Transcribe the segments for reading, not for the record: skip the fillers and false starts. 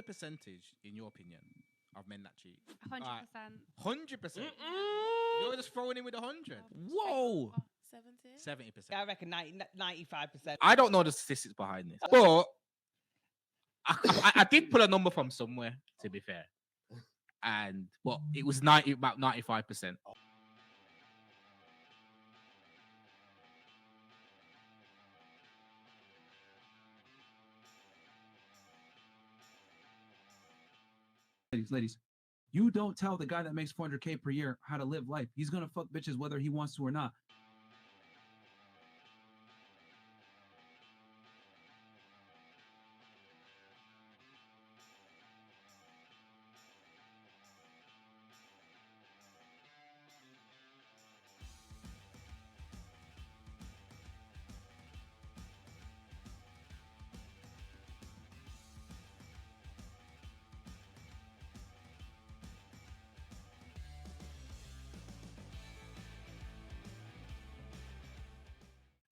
the percentage, in your opinion, of men that cheat? 100%. 100%. You're just throwing in with 100. Whoa. 70%. I reckon 95%. I don't know the statistics behind this, but I did pull a number from somewhere. To be fair, but it was about 95%. Ladies, you don't tell the guy that makes 400K per year how to live life. He's gonna fuck bitches whether he wants to or not.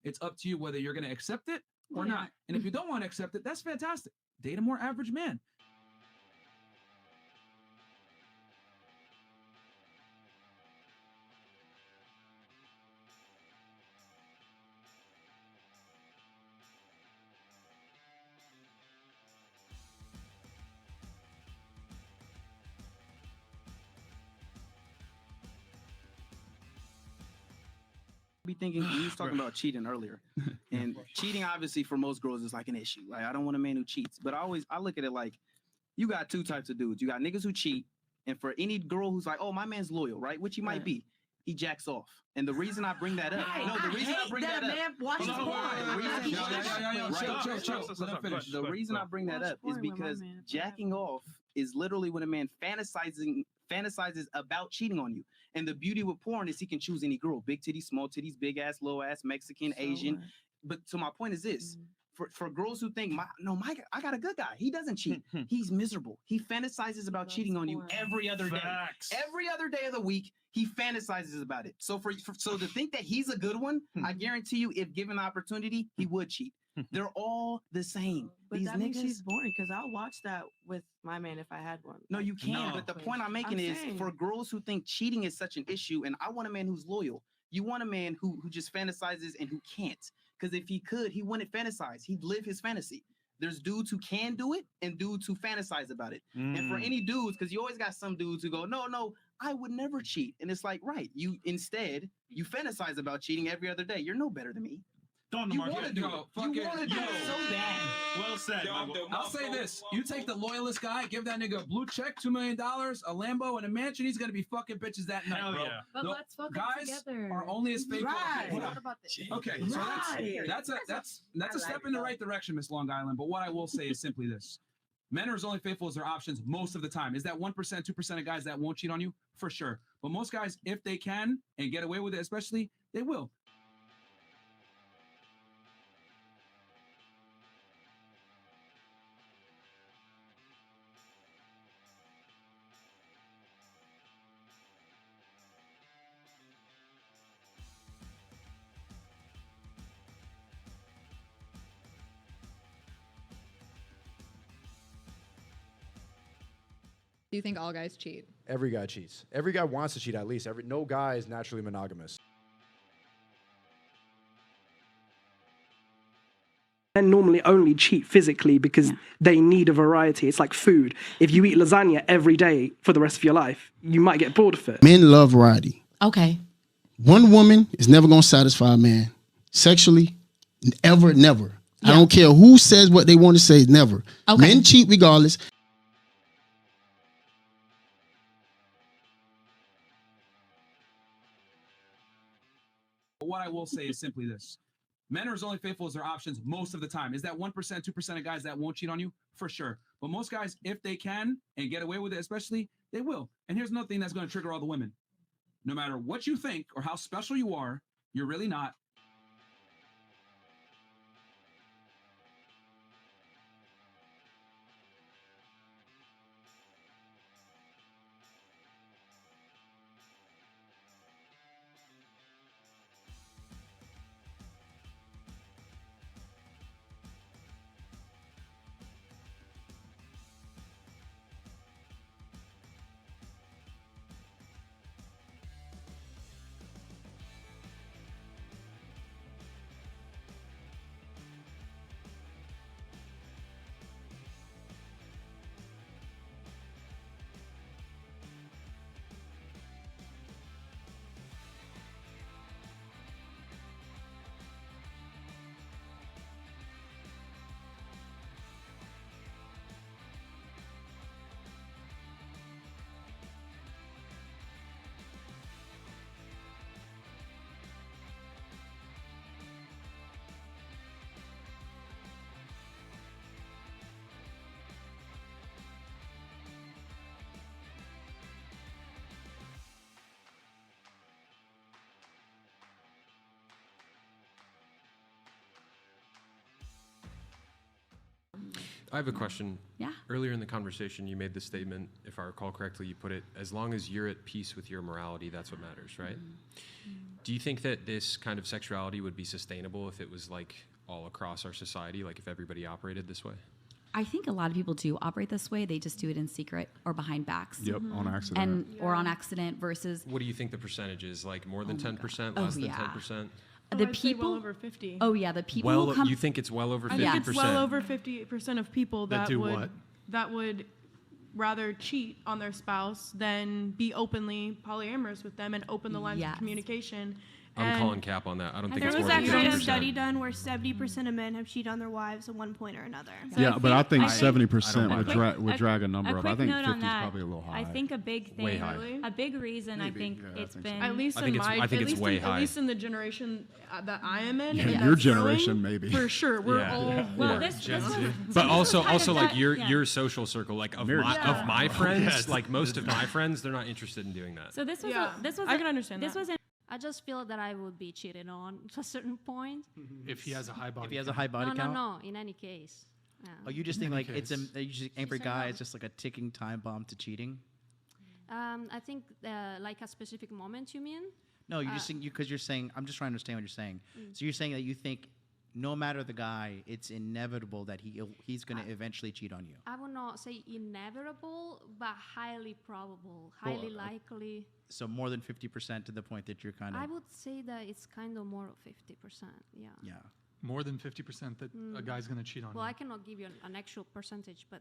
It's up to you whether you're going to accept it or not. And if you don't want to accept it, that's fantastic. Date a more average man. Be thinking we was talking about cheating earlier, and cheating obviously for most girls is like an issue. Like, I don't want a man who cheats, but I look at it like you got two types of dudes. You got niggas who cheat, and for any girl who's like, oh, my man's loyal, right? Which he might be, he jacks off. And the reason I bring that up, the reason I bring that up is because jacking off is literally when a man fantasizes about cheating on you. And the beauty with porn is he can choose any girl, big titties, small titties, big ass, low ass, Mexican, Asian. But so my point is this. For girls who think, I got a good guy. He doesn't cheat. He's miserable. He fantasizes about cheating on you every other day. Every other day of the week, he fantasizes about it. So so to think that he's a good one, I guarantee you, if given the opportunity, he would cheat. They're all the same. But These that means niggas, she's boring because I'll watch that with my man if I had one. no, you can't. But the point I'm making is for girls who think cheating is such an issue, and I want a man who's loyal. You want a man who just fantasizes and who can't. Because if he could, he wouldn't fantasize. He'd live his fantasy. There's dudes who can do it and dudes who fantasize about it. And for any dudes, because you always got some dudes who go, no, I would never cheat. And it's like, right, you fantasize about cheating every other day. You're no better than me. You want to do it. You want to do it so bad. Well said. I'll say this. You take the loyalist guy, give that nigga a blue check, $2 million, a Lambo, and a mansion, he's going to be fucking bitches that night, bro. Yeah. But let's fuck guys together. are only as faithful as they What about this? Okay, so that's a step in the right direction, Miss Long Island. But what I will say is simply this. Men are as only faithful as their options most of the time. Is that 1%, 2% of guys that won't cheat on you? For sure. But most guys, if they can and get away with it, especially, they will. Do you think all guys cheat? Every guy cheats. Every guy wants to cheat at least. No guy is naturally monogamous. Men normally only cheat physically because they need a variety. It's like food. If you eat lasagna every day for the rest of your life, you might get bored of it. Men love variety. Okay. One woman is never going to satisfy a man sexually, never. I don't care who says what they want to say, never. Okay. Men cheat regardless. What I will say is simply this. Men are as only faithful as their options most of the time. Is that 1%, 2% of guys that won't cheat on you? For sure. But most guys, if they can and get away with it, especially, they will. And here's another thing that's going to trigger all the women. No matter what you think or how special you are, you're really not. I have a question. Yeah. Earlier in the conversation, you made the statement, if I recall correctly, you put it, as long as you're at peace with your morality, that's what matters, right? Do you think that this kind of sexuality would be sustainable if it was like all across our society, like if everybody operated this way? I think a lot of people do operate this way. They just do it in secret or behind backs. Yep, on accident. Or on accident versus What do you think the percentage is? Like more than 10%, Oh, less than yeah. 10%? the I'd say people well over 50. Oh yeah, the people Well, who come you think it's well over 50%? I think it's well over 50% of people That that do would what? that would rather cheat on their spouse than be openly polyamorous with them and open the lines Yes. of communication. I'm And calling cap on that. I don't think There it's was more than actually a 50%. study done where 70% of men have cheated on their wives at one point or another. So Yeah, but I think I 70% don't would, buy would drag a number a up. quick I think note 50 on is that. probably a little high. I think a big thing, Way high. a big reason Maybe. I think Yeah, I it's think been. so. at least I in think it's- my I think at it's least way in, high. at least in the generation that I am in, Yeah, and your that's growing, generation, maybe. for sure. We're Yeah. all Yeah. Well, we're- this was But also, kind of like that- your yeah. your social circle, like of Marriage. my Yeah. friends, Yes. like most of my friends, they're not interested in doing that. So this was Yeah, this was I can understand this that. was. I just feel that I would be cheated on to a certain point. If he has a high body If he has a high body no, count. no. In any case. Yeah. Oh, you just think In like any it's a case. you just every She's guy saying is just like a ticking time bomb to cheating. I think like a specific moment. You mean? No, you just think because you're saying I'm just trying to understand what you're saying. So you're saying that you think no matter the guy, it's inevitable that he's going to eventually cheat on you. I would not say inevitable, but highly probable, highly likely. So more than 50% to the point that you're kind of I would say that it's kind of more of 50%. Yeah. yeah. more than 50% that a guy's going to cheat on Well, you. I cannot give you an actual percentage, but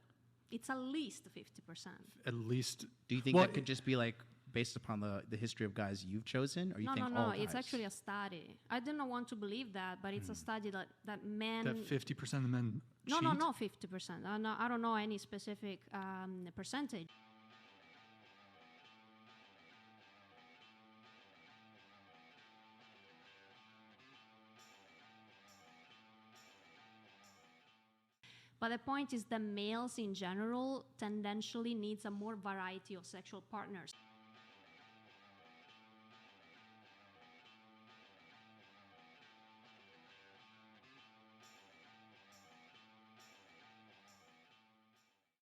it's at least 50%. At least. Do you think Well, that could just be like based upon the history of guys you've chosen, or you No, think no, all no. guys? It's actually a study. I do not want to believe that, but it's a study that men. that 50% of men No, cheat? no, not 50%. I don't know any specific percentage. But the point is that males in general tendentially needs a more variety of sexual partners.